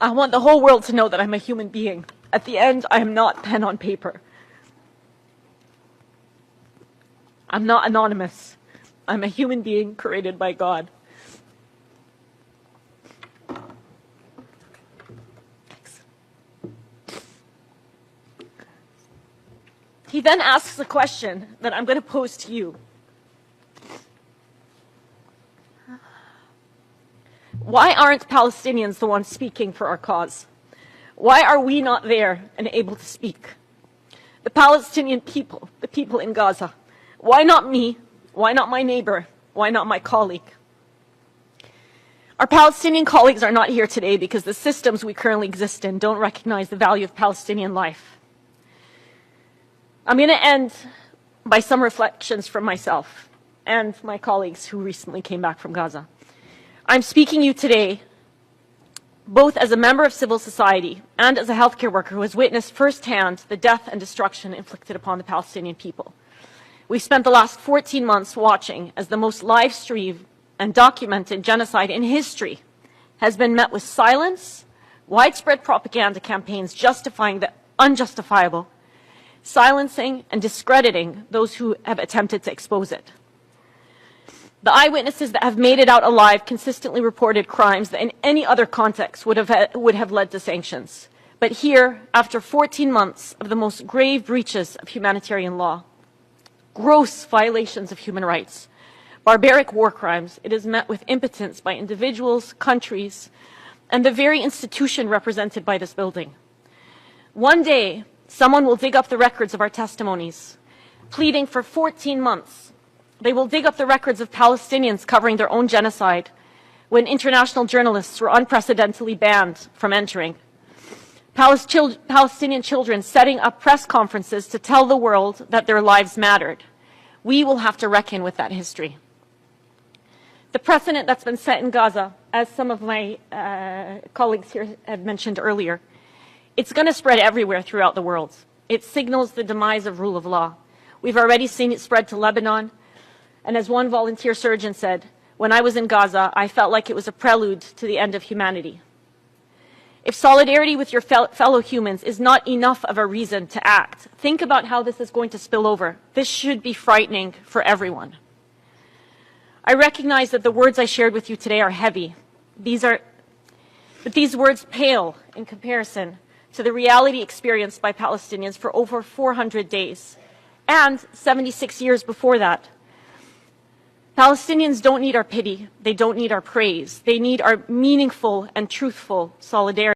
I want the whole world to know that I'm a human being. At the end, I am not pen on paper. I'm not anonymous. I'm a human being created by God. Thanks. He then asks a question that I'm going to pose to you. Why aren't Palestinians the ones speaking for our cause? Why are we not there and able to speak? The Palestinian people, the people in Gaza. Why not me? Why not my neighbor? Why not my colleague? Our Palestinian colleagues are not here today because the systems we currently exist in don't recognize the value of Palestinian life. I'm going to end by some reflections from myself and my colleagues who recently came back from Gaza. I'm speaking to you today both as a member of civil society and as a healthcare worker who has witnessed firsthand the death and destruction inflicted upon the Palestinian people. We spent the last 14 months watching as the most live-streamed and documented genocide in history has been met with silence, widespread propaganda campaigns justifying the unjustifiable, silencing and discrediting those who have attempted to expose it. The eyewitnesses that have made it out alive consistently reported crimes that in any other context would have led to sanctions. But here, after 14 months of the most grave breaches of humanitarian law, gross violations of human rights, barbaric war crimes, it is met with impotence by individuals, countries, and the very institution represented by this building. One day, someone will dig up the records of our testimonies, pleading for 14 months. They will dig up the records of Palestinians covering their own genocide when international journalists were unprecedentedly banned from entering. Palestinian children setting up press conferences to tell the world that their lives mattered. We will have to reckon with that history. The precedent that's been set in Gaza, as some of my colleagues here have mentioned earlier, it's going to spread everywhere throughout the world. It signals the demise of rule of law. We've already seen it spread to Lebanon. And as one volunteer surgeon said, when I was in Gaza, I felt like it was a prelude to the end of humanity. If solidarity with your fellow humans is not enough of a reason to act, think about how this is going to spill over. This should be frightening for everyone. I recognize that the words I shared with you today are heavy. But these words pale in comparison to the reality experienced by Palestinians for over 400 days and 76 years before that. Palestinians don't need our pity. They don't need our praise. They need our meaningful and truthful solidarity.